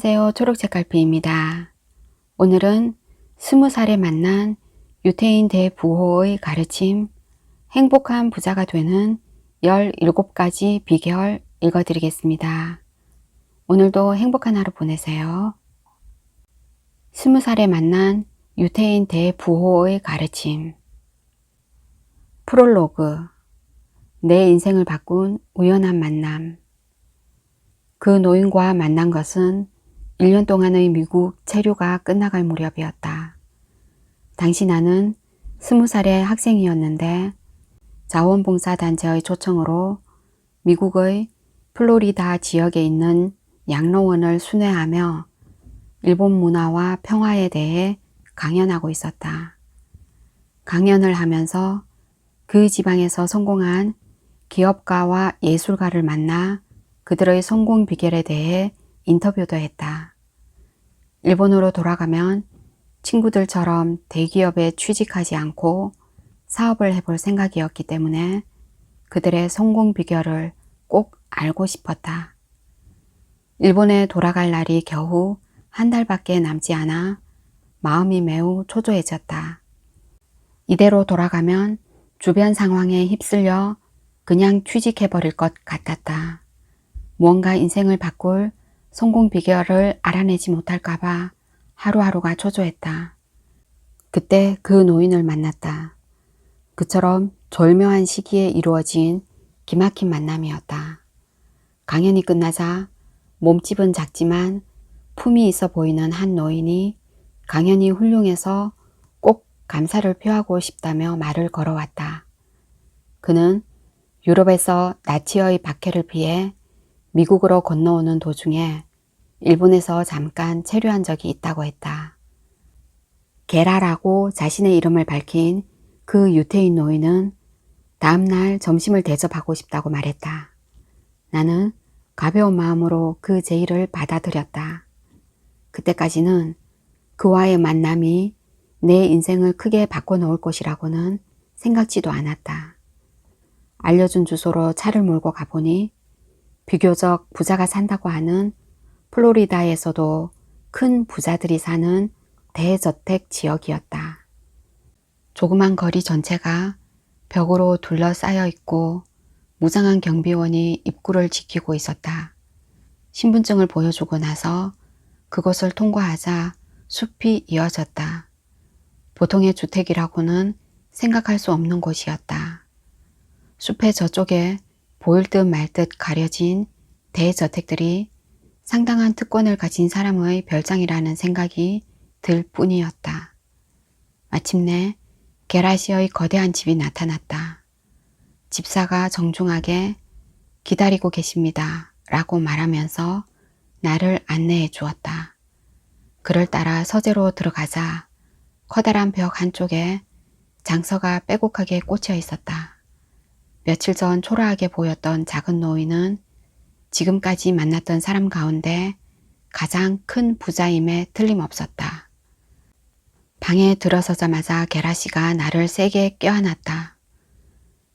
안녕하세요. 초록색깔피입니다. 오늘은 20살에 만난 유태인 대부호의 가르침, 행복한 부자가 되는 17가지 비결 읽어드리겠습니다. 오늘도 행복한 하루 보내세요. 20살에 만난 유태인 대부호의 가르침. 프롤로그. 내 인생을 바꾼 우연한 만남. 그 노인과 만난 것은 1년 동안의 미국 체류가 끝나갈 무렵이었다. 당시 나는 20살의 학생이었는데 자원봉사단체의 초청으로 미국의 플로리다 지역에 있는 양로원을 순회하며 일본 문화와 평화에 대해 강연하고 있었다. 강연을 하면서 그 지방에서 성공한 기업가와 예술가를 만나 그들의 성공 비결에 대해 인터뷰도 했다. 일본으로 돌아가면 친구들처럼 대기업에 취직하지 않고 사업을 해볼 생각이었기 때문에 그들의 성공 비결을 꼭 알고 싶었다. 일본에 돌아갈 날이 겨우 한 달밖에 남지 않아 마음이 매우 초조해졌다. 이대로 돌아가면 주변 상황에 휩쓸려 그냥 취직해버릴 것 같았다. 무언가 인생을 바꿀 성공 비결을 알아내지 못할까봐 하루하루가 초조했다. 그때 그 노인을 만났다. 그처럼 절묘한 시기에 이루어진 기막힌 만남이었다. 강연이 끝나자 몸집은 작지만 품이 있어 보이는 한 노인이 강연이 훌륭해서 꼭 감사를 표하고 싶다며 말을 걸어왔다. 그는 유럽에서 나치의 박해를 피해 미국으로 건너오는 도중에 일본에서 잠깐 체류한 적이 있다고 했다. 게라라고 자신의 이름을 밝힌 그 유태인 노인은 다음날 점심을 대접하고 싶다고 말했다. 나는 가벼운 마음으로 그 제의를 받아들였다. 그때까지는 그와의 만남이 내 인생을 크게 바꿔놓을 것이라고는 생각지도 않았다. 알려준 주소로 차를 몰고 가보니 비교적 부자가 산다고 하는 플로리다에서도 큰 부자들이 사는 대저택 지역이었다. 조그만 거리 전체가 벽으로 둘러싸여 있고 무장한 경비원이 입구를 지키고 있었다. 신분증을 보여주고 나서 그곳을 통과하자 숲이 이어졌다. 보통의 주택이라고는 생각할 수 없는 곳이었다. 숲의 저쪽에 보일 듯 말 듯 가려진 대저택들이 상당한 특권을 가진 사람의 별장이라는 생각이 들 뿐이었다. 마침내 게라시의 거대한 집이 나타났다. 집사가 정중하게 기다리고 계십니다 라고 말하면서 나를 안내해 주었다. 그를 따라 서재로 들어가자 커다란 벽 한쪽에 장서가 빼곡하게 꽂혀 있었다. 며칠 전 초라하게 보였던 작은 노인은 지금까지 만났던 사람 가운데 가장 큰 부자임에 틀림없었다. 방에 들어서자마자 게라씨가 나를 세게 껴안았다.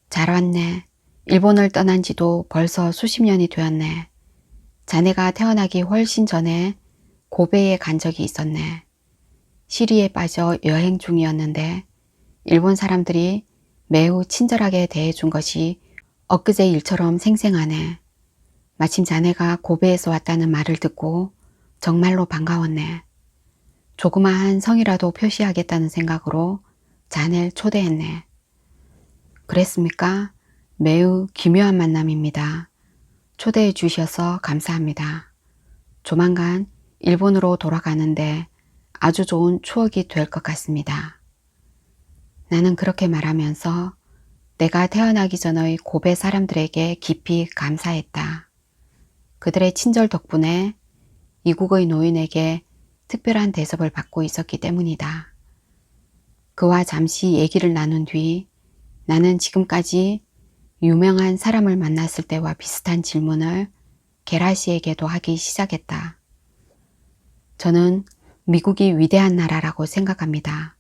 잘 왔네. 일본을 떠난 지도 벌써 수십 년이 되었네. 자네가 태어나기 훨씬 전에 고베에 간 적이 있었네. 시리에 빠져 여행 중이었는데 일본 사람들이 매우 친절하게 대해준 것이 엊그제 일처럼 생생하네. 마침 자네가 고베에서 왔다는 말을 듣고 정말로 반가웠네. 조그마한 성이라도 표시하겠다는 생각으로 자네를 초대했네. 그랬습니까? 매우 기묘한 만남입니다. 초대해 주셔서 감사합니다. 조만간 일본으로 돌아가는데 아주 좋은 추억이 될 것 같습니다. 나는 그렇게 말하면서 내가 태어나기 전의 고베 사람들에게 깊이 감사했다. 그들의 친절 덕분에 이국의 노인에게 특별한 대접을 받고 있었기 때문이다. 그와 잠시 얘기를 나눈 뒤 나는 지금까지 유명한 사람을 만났을 때와 비슷한 질문을 게라씨에게도 하기 시작했다. 저는 미국이 위대한 나라라고 생각합니다.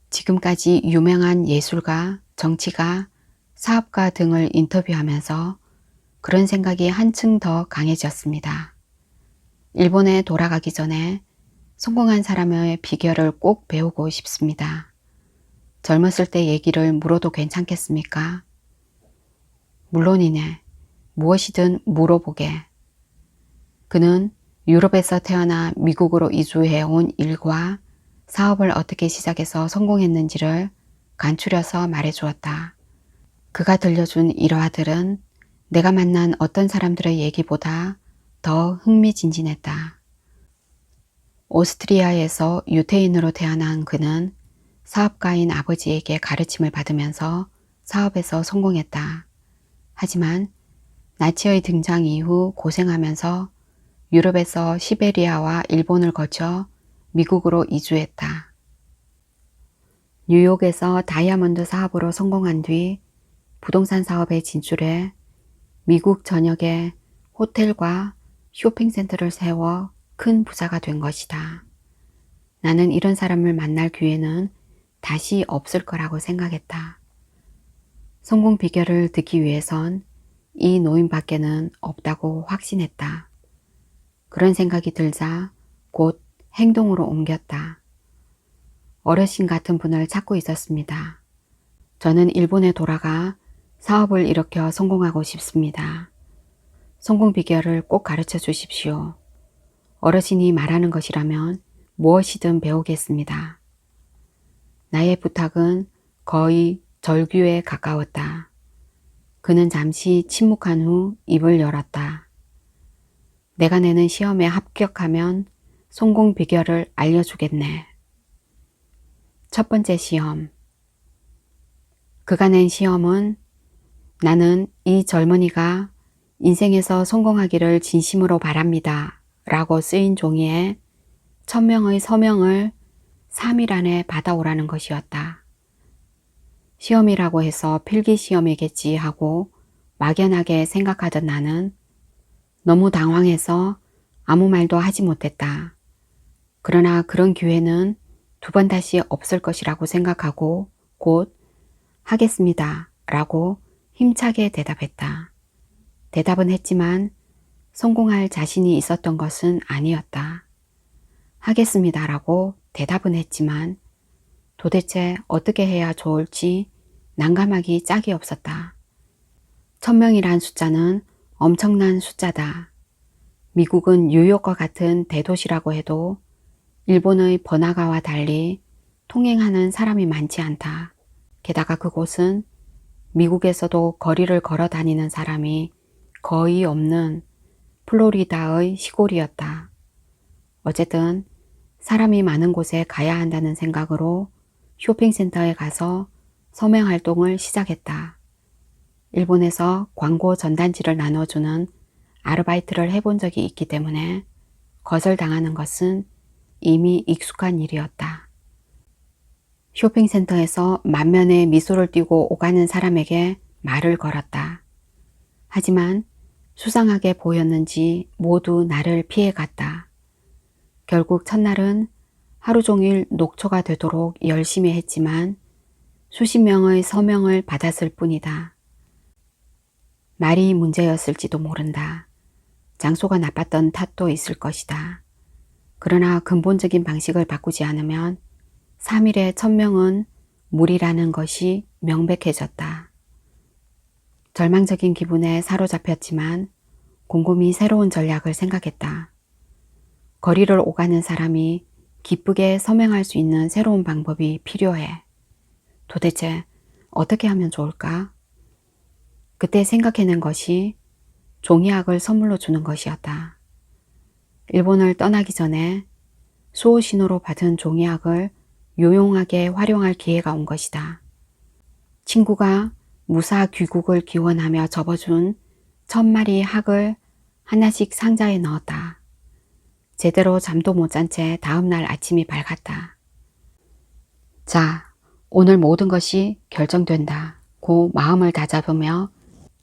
지금까지 유명한 예술가, 정치가, 사업가 등을 인터뷰하면서 그런 생각이 한층 더 강해졌습니다. 일본에 돌아가기 전에 성공한 사람의 비결을 꼭 배우고 싶습니다. 젊었을 때 얘기를 물어도 괜찮겠습니까? 물론이네. 무엇이든 물어보게. 그는 유럽에서 태어나 미국으로 이주해온 일과 사업을 어떻게 시작해서 성공했는지를 간추려서 말해주었다. 그가 들려준 일화들은 내가 만난 어떤 사람들의 얘기보다 더 흥미진진했다. 오스트리아에서 유태인으로 태어난 그는 사업가인 아버지에게 가르침을 받으면서 사업에서 성공했다. 하지만 나치의 등장 이후 고생하면서 유럽에서 시베리아와 일본을 거쳐 미국으로 이주했다. 뉴욕에서 다이아몬드 사업으로 성공한 뒤 부동산 사업에 진출해 미국 전역에 호텔과 쇼핑센터를 세워 큰 부자가 된 것이다. 나는 이런 사람을 만날 기회는 다시 없을 거라고 생각했다. 성공 비결을 듣기 위해선 이 노인밖에는 없다고 확신했다. 그런 생각이 들자 곧 행동으로 옮겼다. 어르신 같은 분을 찾고 있었습니다. 저는 일본에 돌아가 사업을 일으켜 성공하고 싶습니다. 성공 비결을 꼭 가르쳐 주십시오. 어르신이 말하는 것이라면 무엇이든 배우겠습니다. 나의 부탁은 거의 절규에 가까웠다. 그는 잠시 침묵한 후 입을 열었다. 내가 내는 시험에 합격하면 성공 비결을 알려주겠네. 첫 번째 시험. 그가 낸 시험은 나는 이 젊은이가 인생에서 성공하기를 진심으로 바랍니다. 라고 쓰인 종이에 1000명의 서명을 3일 안에 받아오라는 것이었다. 시험이라고 해서 필기시험이겠지 하고 막연하게 생각하던 나는 너무 당황해서 아무 말도 하지 못했다. 그러나 그런 기회는 두 번 다시 없을 것이라고 생각하고 곧 하겠습니다. 라고 힘차게 대답했다. 대답은 했지만 성공할 자신이 있었던 것은 아니었다. 하겠습니다. 라고 대답은 했지만 도대체 어떻게 해야 좋을지 난감하기 짝이 없었다. 1000명이란 숫자는 엄청난 숫자다. 미국은 뉴욕과 같은 대도시라고 해도 일본의 번화가와 달리 통행하는 사람이 많지 않다. 게다가 그곳은 미국에서도 거리를 걸어 다니는 사람이 거의 없는 플로리다의 시골이었다. 어쨌든 사람이 많은 곳에 가야 한다는 생각으로 쇼핑센터에 가서 서명 활동을 시작했다. 일본에서 광고 전단지를 나눠주는 아르바이트를 해본 적이 있기 때문에 거절당하는 것은 이미 익숙한 일이었다. 쇼핑센터에서 만면에 미소를 띠고 오가는 사람에게 말을 걸었다. 하지만 수상하게 보였는지 모두 나를 피해갔다. 결국 첫날은 하루 종일 녹초가 되도록 열심히 했지만 수십 명의 서명을 받았을 뿐이다. 말이 문제였을지도 모른다. 장소가 나빴던 탓도 있을 것이다. 그러나 근본적인 방식을 바꾸지 않으면 3일에 1000명은 무리라는 것이 명백해졌다. 절망적인 기분에 사로잡혔지만 곰곰이 새로운 전략을 생각했다. 거리를 오가는 사람이 기쁘게 서명할 수 있는 새로운 방법이 필요해. 도대체 어떻게 하면 좋을까? 그때 생각해낸 것이 종이학을 선물로 주는 것이었다. 일본을 떠나기 전에 수호 신호로 받은 종이학을 유용하게 활용할 기회가 온 것이다. 친구가 무사 귀국을 기원하며 접어준 1000마리 학을 하나씩 상자에 넣었다. 제대로 잠도 못 잔 채 다음날 아침이 밝았다. 자, 오늘 모든 것이 결정된다. 고 마음을 다잡으며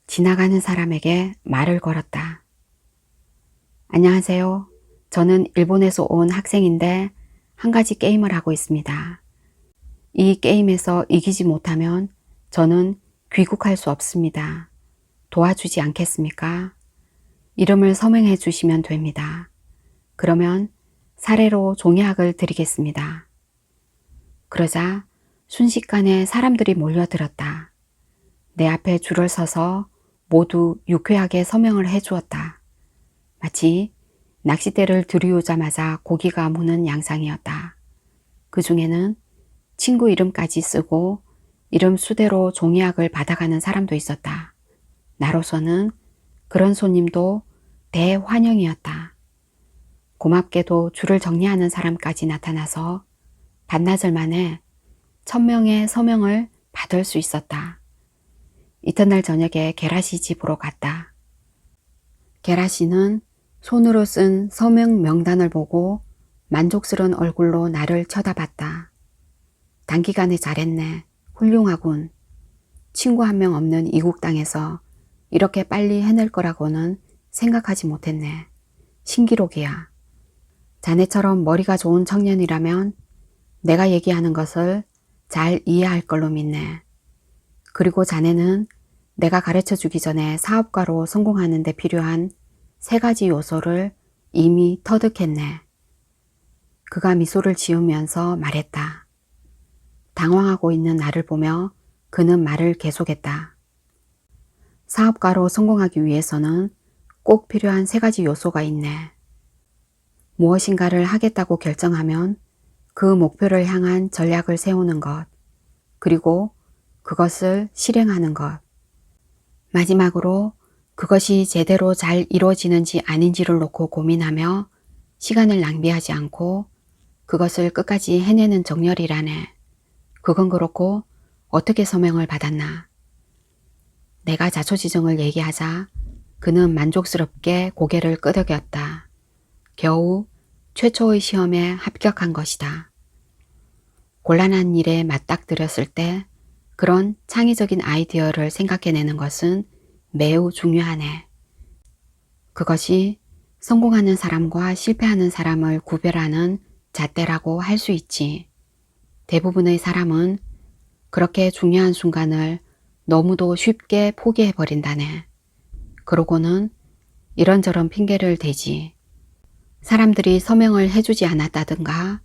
지나가는 사람에게 말을 걸었다. 안녕하세요. 저는 일본에서 온 학생인데 한 가지 게임을 하고 있습니다. 이 게임에서 이기지 못하면 저는 귀국할 수 없습니다. 도와주지 않겠습니까? 이름을 서명해 주시면 됩니다. 그러면 사례로 종이학을 드리겠습니다. 그러자 순식간에 사람들이 몰려들었다. 내 앞에 줄을 서서 모두 유쾌하게 서명을 해주었다. 마치 낚싯대를 들이우자마자 고기가 무는 양상이었다. 그 중에는 친구 이름까지 쓰고 이름 수대로 종이학을 받아가는 사람도 있었다. 나로서는 그런 손님도 대환영이었다. 고맙게도 줄을 정리하는 사람까지 나타나서 반나절 만에 1000명의 서명을 받을 수 있었다. 이튿날 저녁에 게라시 집으로 갔다. 게라시는 손으로 쓴 서명 명단을 보고 만족스러운 얼굴로 나를 쳐다봤다. 단기간에 잘했네. 훌륭하군. 친구 한 명 없는 이국 땅에서 이렇게 빨리 해낼 거라고는 생각하지 못했네. 신기록이야. 자네처럼 머리가 좋은 청년이라면 내가 얘기하는 것을 잘 이해할 걸로 믿네. 그리고 자네는 내가 가르쳐 주기 전에 사업가로 성공하는 데 필요한 3가지 요소를 이미 터득했네. 그가 미소를 지으면서 말했다. 당황하고 있는 나를 보며 그는 말을 계속했다. 사업가로 성공하기 위해서는 꼭 필요한 3가지 요소가 있네. 무엇인가를 하겠다고 결정하면 그 목표를 향한 전략을 세우는 것, 그리고 그것을 실행하는 것. 마지막으로 그것이 제대로 잘 이루어지는지 아닌지를 놓고 고민하며 시간을 낭비하지 않고 그것을 끝까지 해내는 정열이라네. 그건 그렇고 어떻게 서명을 받았나? 내가 자초지종을 얘기하자 그는 만족스럽게 고개를 끄덕였다. 겨우 최초의 시험에 합격한 것이다. 곤란한 일에 맞닥뜨렸을 때 그런 창의적인 아이디어를 생각해내는 것은 매우 중요하네. 그것이 성공하는 사람과 실패하는 사람을 구별하는 잣대라고 할 수 있지. 대부분의 사람은 그렇게 중요한 순간을 너무도 쉽게 포기해버린다네. 그러고는 이런저런 핑계를 대지. 사람들이 서명을 해주지 않았다든가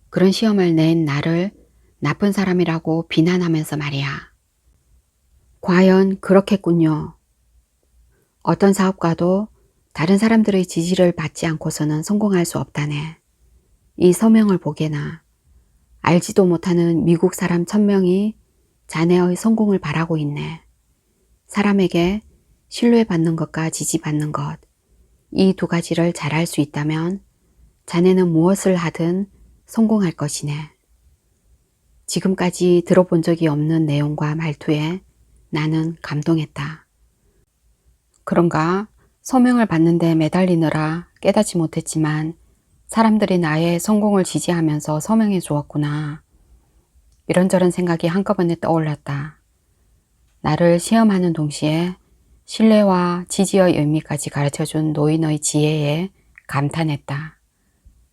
그런 시험을 낸 나를 나쁜 사람이라고 비난하면서 말이야. 과연 그렇겠군요. 어떤 사업가도 다른 사람들의 지지를 받지 않고서는 성공할 수 없다네. 이 서명을 보게나. 알지도 못하는 미국 사람 1000명이 자네의 성공을 바라고 있네. 사람에게 신뢰받는 것과 지지받는 것, 이 2가지를 잘할 수 있다면 자네는 무엇을 하든 성공할 것이네. 지금까지 들어본 적이 없는 내용과 말투에 나는 감동했다. 그런가 서명을 받는데 매달리느라 깨닫지 못했지만 사람들이 나의 성공을 지지하면서 서명해 주었구나. 이런저런 생각이 한꺼번에 떠올랐다. 나를 시험하는 동시에 신뢰와 지지의 의미까지 가르쳐준 노인의 지혜에 감탄했다.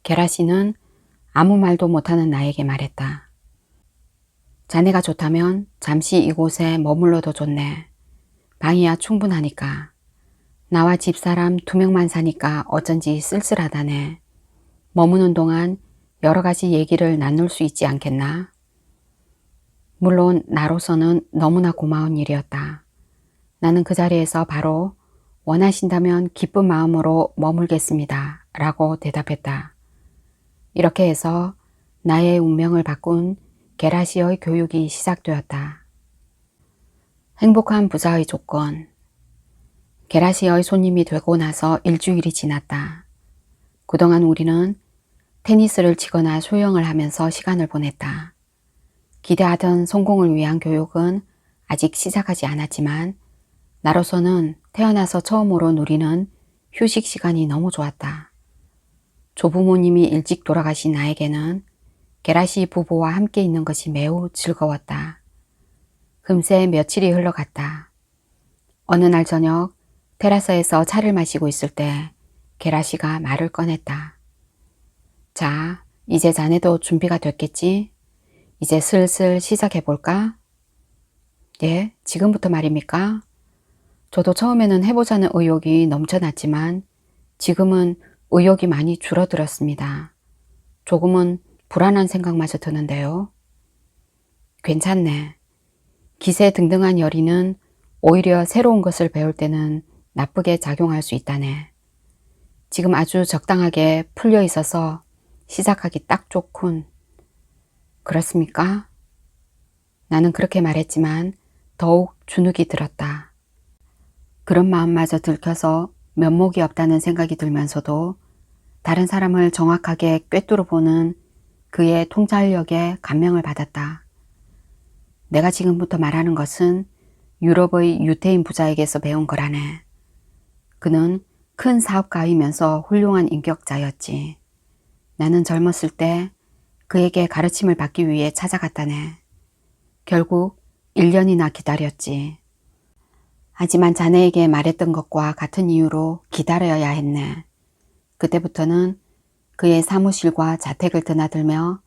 게라시는 아무 말도 못하는 나에게 말했다. 자네가 좋다면 잠시 이곳에 머물러도 좋네. 방이야 충분하니까. 나와 집사람 2명만 사니까 어쩐지 쓸쓸하다네. 머무는 동안 여러 가지 얘기를 나눌 수 있지 않겠나? 물론 나로서는 너무나 고마운 일이었다. 나는 그 자리에서 바로 원하신다면 기쁜 마음으로 머물겠습니다. 라고 대답했다. 이렇게 해서 나의 운명을 바꾼 게라시의 교육이 시작되었다. 행복한 부자의 조건. 게라시의 손님이 되고 나서 일주일이 지났다. 그동안 우리는 테니스를 치거나 수영을 하면서 시간을 보냈다. 기대하던 성공을 위한 교육은 아직 시작하지 않았지만 나로서는 태어나서 처음으로 누리는 휴식 시간이 너무 좋았다. 조부모님이 일찍 돌아가신 나에게는 게라시 부부와 함께 있는 것이 매우 즐거웠다. 금세 며칠이 흘러갔다. 어느 날 저녁 테라스에서 차를 마시고 있을 때 게라시가 말을 꺼냈다. 자, 이제 자네도 준비가 됐겠지? 이제 슬슬 시작해볼까? 예, 지금부터 말입니까? 저도 처음에는 해보자는 의욕이 넘쳐났지만 지금은 의욕이 많이 줄어들었습니다. 조금은 불안한 생각마저 드는데요. 괜찮네. 기세 등등한 열의는 오히려 새로운 것을 배울 때는 나쁘게 작용할 수 있다네. 지금 아주 적당하게 풀려 있어서 시작하기 딱 좋군. 그렇습니까? 나는 그렇게 말했지만 더욱 주눅이 들었다. 그런 마음마저 들켜서 면목이 없다는 생각이 들면서도 다른 사람을 정확하게 꿰뚫어 보는 그의 통찰력에 감명을 받았다. 내가 지금부터 말하는 것은 유럽의 유태인 부자에게서 배운 거라네. 그는 큰 사업가이면서 훌륭한 인격자였지. 나는 젊었을 때 그에게 가르침을 받기 위해 찾아갔다네. 결국 1년이나 기다렸지. 하지만 자네에게 말했던 것과 같은 이유로 기다려야 했네. 그때부터는 그의 사무실과 자택을 드나들며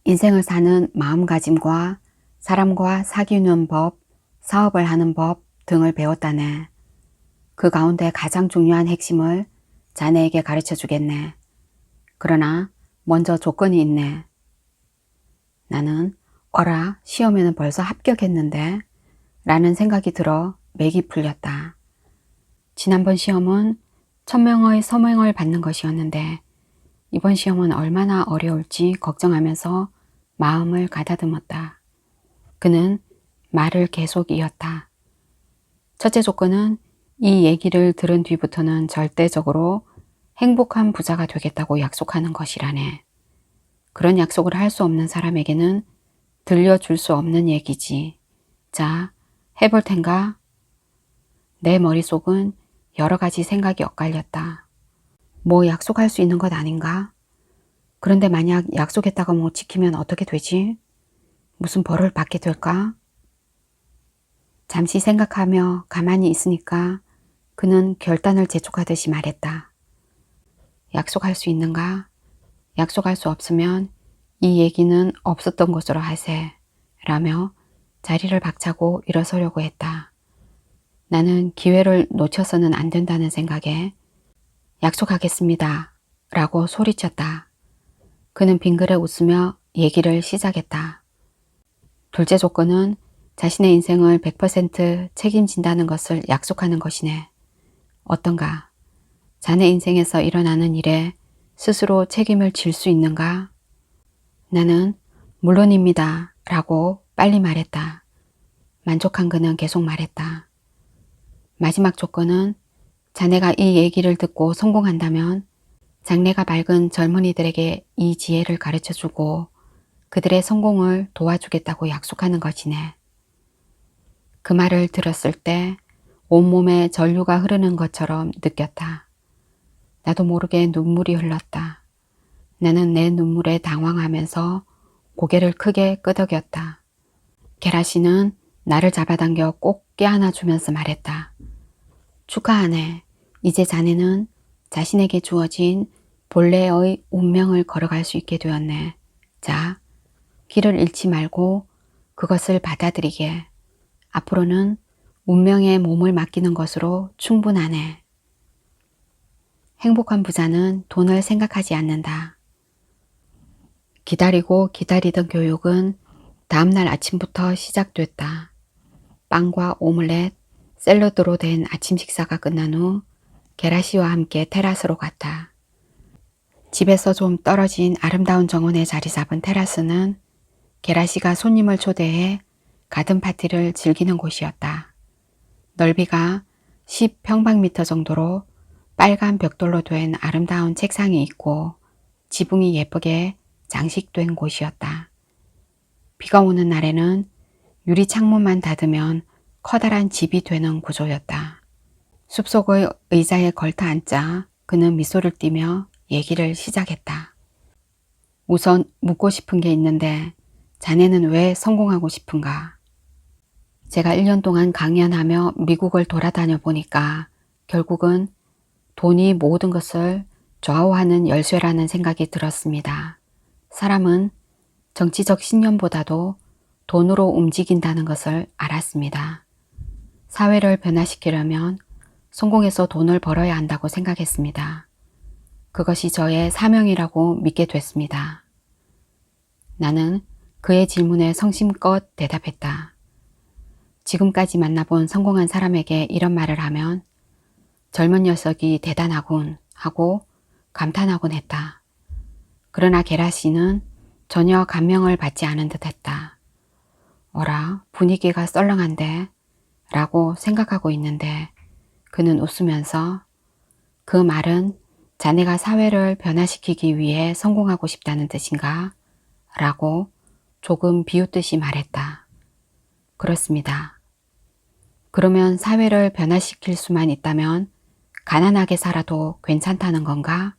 인생을 사는 마음가짐과 사람과 사귀는 법, 사업을 하는 법 등을 배웠다네. 그 가운데 가장 중요한 핵심을 자네에게 가르쳐 주겠네. 그러나 먼저 조건이 있네. 나는 어라, 시험에는 벌써 합격했는데? 라는 생각이 들어 맥이 풀렸다. 지난번 시험은 1000명의 서명을 받는 것이었는데 이번 시험은 얼마나 어려울지 걱정하면서 마음을 가다듬었다. 그는 말을 계속 이었다. 첫째 조건은 이 얘기를 들은 뒤부터는 절대적으로 행복한 부자가 되겠다고 약속하는 것이라네. 그런 약속을 할 수 없는 사람에게는 들려줄 수 없는 얘기지. 자, 해볼 텐가? 내 머릿속은 여러 가지 생각이 엇갈렸다. 뭐 약속할 수 있는 것 아닌가? 그런데 만약 약속했다가 못 지키면 어떻게 되지? 무슨 벌을 받게 될까? 잠시 생각하며 가만히 있으니까 그는 결단을 재촉하듯이 말했다. 약속할 수 있는가? 약속할 수 없으면 이 얘기는 없었던 것으로 하세. 라며 자리를 박차고 일어서려고 했다. 나는 기회를 놓쳐서는 안 된다는 생각에 약속하겠습니다. 라고 소리쳤다. 그는 빙그레 웃으며 얘기를 시작했다. 둘째 조건은 자신의 인생을 100% 책임진다는 것을 약속하는 것이네. 어떤가? 자네 인생에서 일어나는 일에 스스로 책임을 질 수 있는가? 나는 물론입니다. 라고 빨리 말했다. 만족한 그는 계속 말했다. 마지막 조건은 자네가 이 얘기를 듣고 성공한다면 장래가 밝은 젊은이들에게 이 지혜를 가르쳐주고 그들의 성공을 도와주겠다고 약속하는 것이네. 그 말을 들었을 때 온몸에 전류가 흐르는 것처럼 느꼈다. 나도 모르게 눈물이 흘렀다. 나는 내 눈물에 당황하면서 고개를 크게 끄덕였다. 게라시는 나를 잡아당겨 꼭 껴안아주면서 말했다. 축하하네. 이제 자네는 자신에게 주어진 본래의 운명을 걸어갈 수 있게 되었네. 자, 길을 잃지 말고 그것을 받아들이게. 앞으로는 운명에 몸을 맡기는 것으로 충분하네. 행복한 부자는 돈을 생각하지 않는다. 기다리고 기다리던 교육은 다음날 아침부터 시작됐다. 빵과 오믈렛, 샐러드로 된 아침 식사가 끝난 후 게라시와 함께 테라스로 갔다. 집에서 좀 떨어진 아름다운 정원에 자리 잡은 테라스는 게라시가 손님을 초대해 가든 파티를 즐기는 곳이었다. 넓이가 10평방미터 정도로 빨간 벽돌로 된 아름다운 책상이 있고 지붕이 예쁘게 장식된 곳이었다. 비가 오는 날에는 유리 창문만 닫으면 커다란 집이 되는 구조였다. 숲속의 의자에 걸터 앉자 그는 미소를 띠며 얘기를 시작했다. 우선 묻고 싶은 게 있는데 자네는 왜 성공하고 싶은가? 제가 1년 동안 강연하며 미국을 돌아다녀 보니까 결국은 돈이 모든 것을 좌우하는 열쇠라는 생각이 들었습니다. 사람은 정치적 신념보다도 돈으로 움직인다는 것을 알았습니다. 사회를 변화시키려면 성공해서 돈을 벌어야 한다고 생각했습니다. 그것이 저의 사명이라고 믿게 됐습니다. 나는 그의 질문에 성심껏 대답했다. 지금까지 만나본 성공한 사람에게 이런 말을 하면 젊은 녀석이 대단하군 하고 감탄하곤 했다. 그러나 게라시는 전혀 감명을 받지 않은 듯 했다. 어라, 분위기가 썰렁한데? 라고 생각하고 있는데 그는 웃으면서 그 말은 자네가 사회를 변화시키기 위해 성공하고 싶다는 뜻인가? 라고 조금 비웃듯이 말했다. 그렇습니다. 그러면 사회를 변화시킬 수만 있다면 가난하게 살아도 괜찮다는 건가?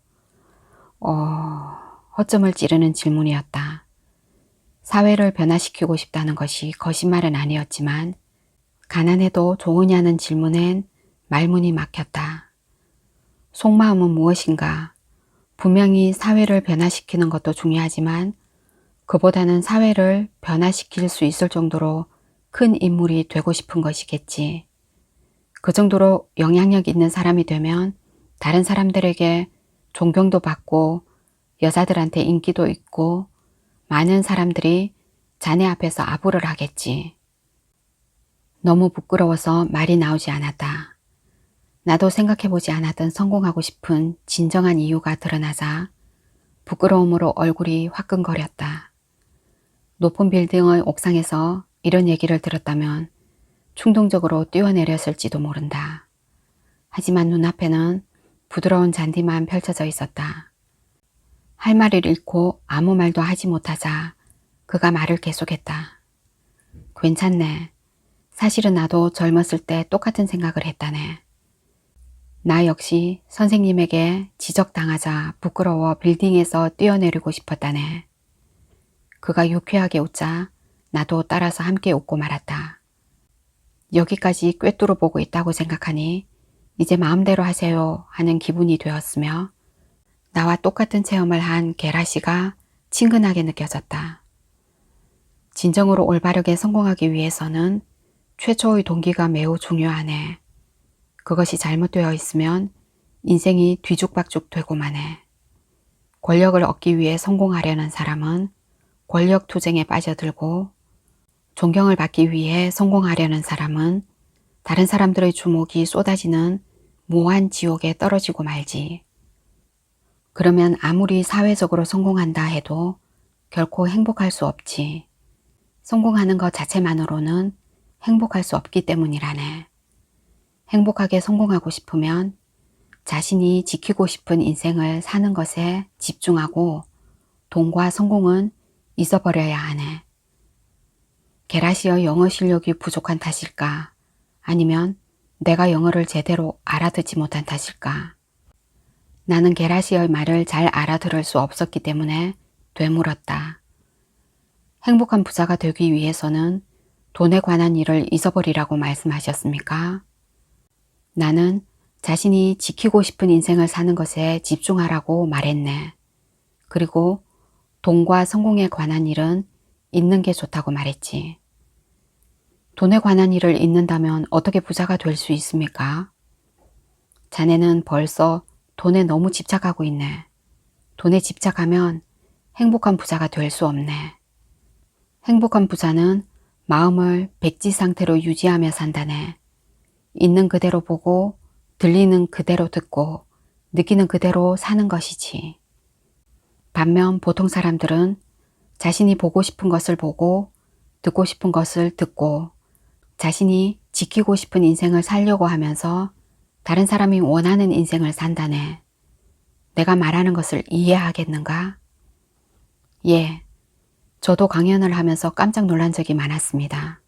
허점을 찌르는 질문이었다. 사회를 변화시키고 싶다는 것이 거짓말은 아니었지만 가난해도 좋으냐는 질문엔 말문이 막혔다. 속마음은 무엇인가? 분명히 사회를 변화시키는 것도 중요하지만 그보다는 사회를 변화시킬 수 있을 정도로 큰 인물이 되고 싶은 것이겠지. 그 정도로 영향력 있는 사람이 되면 다른 사람들에게 존경도 받고 여자들한테 인기도 있고 많은 사람들이 자네 앞에서 아부를 하겠지. 너무 부끄러워서 말이 나오지 않았다. 나도 생각해보지 않았던 성공하고 싶은 진정한 이유가 드러나자 부끄러움으로 얼굴이 화끈거렸다. 높은 빌딩의 옥상에서 이런 얘기를 들었다면 충동적으로 뛰어내렸을지도 모른다. 하지만 눈앞에는 부드러운 잔디만 펼쳐져 있었다. 할 말을 잃고 아무 말도 하지 못하자 그가 말을 계속했다. 괜찮네. 사실은 나도 젊었을 때 똑같은 생각을 했다네. 나 역시 선생님에게 지적당하자 부끄러워 빌딩에서 뛰어내리고 싶었다네. 그가 유쾌하게 웃자 나도 따라서 함께 웃고 말았다. 여기까지 꿰뚫어 보고 있다고 생각하니 이제 마음대로 하세요 하는 기분이 되었으며 나와 똑같은 체험을 한 게라시가 친근하게 느껴졌다. 진정으로 올바르게 성공하기 위해서는 최초의 동기가 매우 중요하네. 그것이 잘못되어 있으면 인생이 뒤죽박죽 되고만 해. 권력을 얻기 위해 성공하려는 사람은 권력 투쟁에 빠져들고 존경을 받기 위해 성공하려는 사람은 다른 사람들의 주목이 쏟아지는 무한 지옥에 떨어지고 말지. 그러면 아무리 사회적으로 성공한다 해도 결코 행복할 수 없지. 성공하는 것 자체만으로는 행복할 수 없기 때문이라네. 행복하게 성공하고 싶으면 자신이 지키고 싶은 인생을 사는 것에 집중하고 돈과 성공은 잊어버려야 하네. 게라시의 영어 실력이 부족한 탓일까? 아니면 내가 영어를 제대로 알아듣지 못한 탓일까? 나는 게라시의 말을 잘 알아들을 수 없었기 때문에 되물었다. 행복한 부자가 되기 위해서는 돈에 관한 일을 잊어버리라고 말씀하셨습니까? 나는 자신이 지키고 싶은 인생을 사는 것에 집중하라고 말했네. 그리고 돈과 성공에 관한 일은 잊는 게 좋다고 말했지. 돈에 관한 일을 잊는다면 어떻게 부자가 될 수 있습니까? 자네는 벌써 돈에 너무 집착하고 있네. 돈에 집착하면 행복한 부자가 될 수 없네. 행복한 부자는 마음을 백지 상태로 유지하며 산다네. 있는 그대로 보고 들리는 그대로 듣고 느끼는 그대로 사는 것이지. 반면 보통 사람들은 자신이 보고 싶은 것을 보고 듣고 싶은 것을 듣고 자신이 지키고 싶은 인생을 살려고 하면서 다른 사람이 원하는 인생을 산다네. 내가 말하는 것을 이해하겠는가? 예, 저도 강연을 하면서 깜짝 놀란 적이 많았습니다.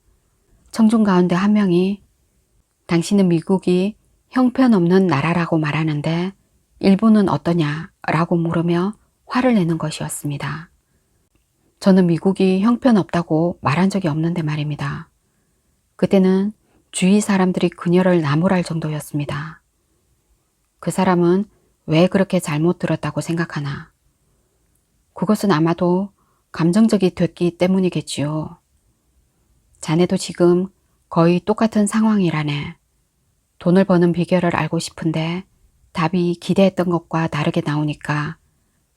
청중 가운데 한 명이 당신은 미국이 형편없는 나라라고 말하는데 일본은 어떠냐? 라고 물으며 화를 내는 것이었습니다. 저는 미국이 형편없다고 말한 적이 없는데 말입니다. 그때는 주위 사람들이 그녀를 나무랄 정도였습니다. 그 사람은 왜 그렇게 잘못 들었다고 생각하나? 그것은 아마도 감정적이 됐기 때문이겠지요. 자네도 지금 거의 똑같은 상황이라네. 돈을 버는 비결을 알고 싶은데 답이 기대했던 것과 다르게 나오니까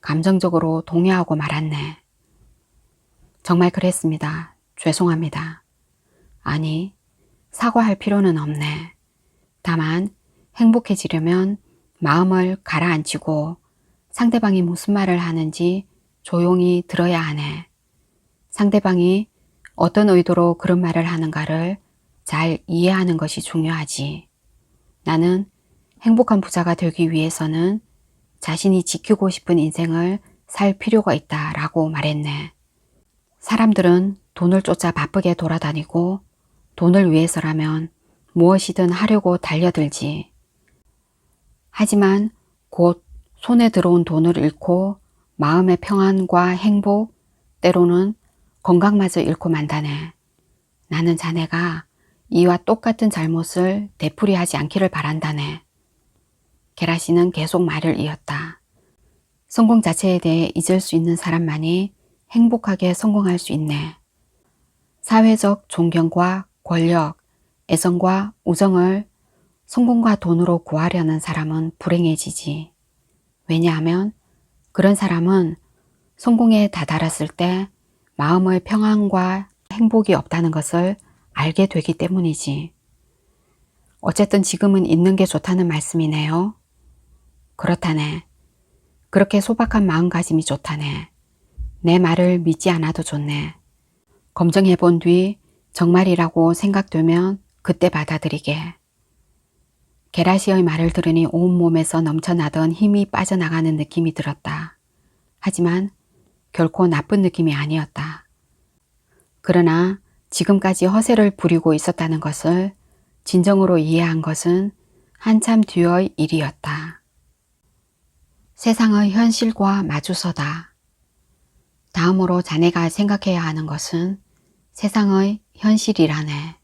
감정적으로 동요하고 말았네. 정말 그랬습니다. 죄송합니다. 아니, 사과할 필요는 없네. 다만 행복해지려면 마음을 가라앉히고 상대방이 무슨 말을 하는지 조용히 들어야 하네. 상대방이 어떤 의도로 그런 말을 하는가를 잘 이해하는 것이 중요하지. 나는 행복한 부자가 되기 위해서는 자신이 지키고 싶은 인생을 살 필요가 있다라고 말했네. 사람들은 돈을 쫓아 바쁘게 돌아다니고 돈을 위해서라면 무엇이든 하려고 달려들지. 하지만 곧 손에 들어온 돈을 잃고 마음의 평안과 행복, 때로는 건강마저 잃고 만다네. 나는 자네가 이와 똑같은 잘못을 되풀이하지 않기를 바란다네. 게라시는 계속 말을 이었다. 성공 자체에 대해 잊을 수 있는 사람만이 행복하게 성공할 수 있네. 사회적 존경과 권력, 애정과 우정을 성공과 돈으로 구하려는 사람은 불행해지지. 왜냐하면 그런 사람은 성공에 다다랐을 때 마음의 평안과 행복이 없다는 것을 알게 되기 때문이지. 어쨌든 지금은 있는 게 좋다는 말씀이네요. 그렇다네. 그렇게 소박한 마음가짐이 좋다네. 내 말을 믿지 않아도 좋네. 검증해 본 뒤 정말이라고 생각되면 그때 받아들이게. 게라시의 말을 들으니 온몸에서 넘쳐나던 힘이 빠져나가는 느낌이 들었다. 하지만 결코 나쁜 느낌이 아니었다. 그러나 지금까지 허세를 부리고 있었다는 것을 진정으로 이해한 것은 한참 뒤의 일이었다. 세상의 현실과 마주서다. 다음으로 자네가 생각해야 하는 것은 세상의 현실이라네.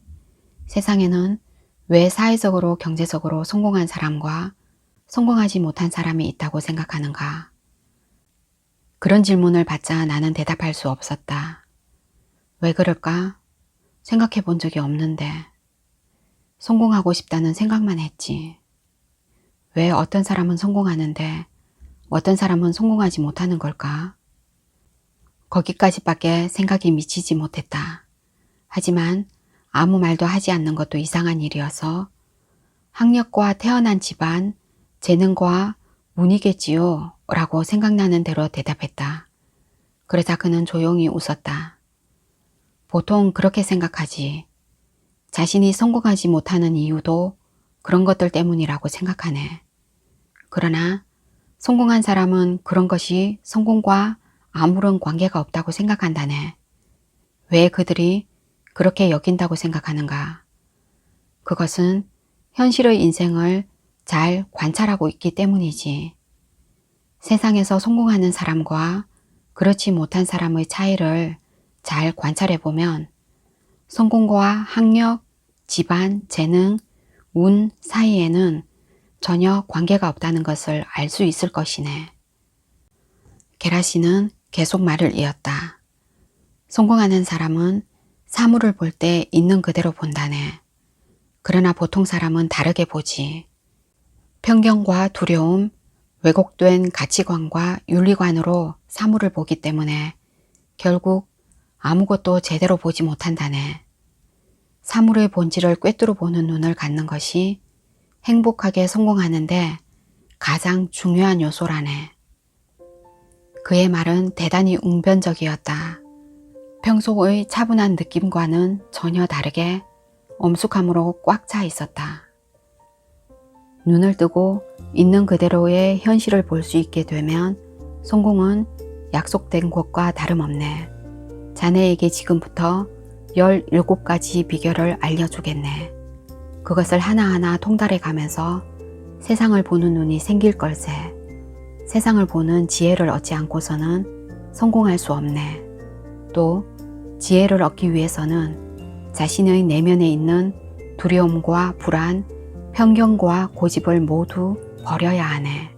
세상에는 왜 사회적으로 경제적으로 성공한 사람과 성공하지 못한 사람이 있다고 생각하는가? 그런 질문을 받자 나는 대답할 수 없었다. 왜 그럴까? 생각해 본 적이 없는데. 성공하고 싶다는 생각만 했지. 왜 어떤 사람은 성공하는데 어떤 사람은 성공하지 못하는 걸까? 거기까지밖에 생각이 미치지 못했다. 하지만 아무 말도 하지 않는 것도 이상한 일이어서 학력과 태어난 집안, 재능과 운이겠지요 라고 생각나는 대로 대답했다. 그러자 그는 조용히 웃었다. 보통 그렇게 생각하지. 자신이 성공하지 못하는 이유도 그런 것들 때문이라고 생각하네. 그러나 성공한 사람은 그런 것이 성공과 아무런 관계가 없다고 생각한다네. 왜 그들이 그렇게 여긴다고 생각하는가? 그것은 현실의 인생을 잘 관찰하고 있기 때문이지. 세상에서 성공하는 사람과 그렇지 못한 사람의 차이를 잘 관찰해 보면 성공과 학력, 집안, 재능, 운 사이에는 전혀 관계가 없다는 것을 알 수 있을 것이네. 게라시는 계속 말을 이었다. 성공하는 사람은 사물을 볼 때 있는 그대로 본다네. 그러나 보통 사람은 다르게 보지. 편견과 두려움, 왜곡된 가치관과 윤리관으로 사물을 보기 때문에 결국 아무것도 제대로 보지 못한다네. 사물의 본질을 꿰뚫어 보는 눈을 갖는 것이 행복하게 성공하는데 가장 중요한 요소라네. 그의 말은 대단히 웅변적이었다. 평소의 차분한 느낌과는 전혀 다르게 엄숙함으로 꽉 차 있었다. 눈을 뜨고 있는 그대로의 현실을 볼 수 있게 되면 성공은 약속된 것과 다름없네. 자네에게 지금부터 17가지 비결을 알려주겠네. 그것을 하나하나 통달해 가면서 세상을 보는 눈이 생길 걸세. 세상을 보는 지혜를 얻지 않고서는 성공할 수 없네. 또 지혜를 얻기 위해서는 자신의 내면에 있는 두려움과 불안, 편견과 고집을 모두 버려야 하네.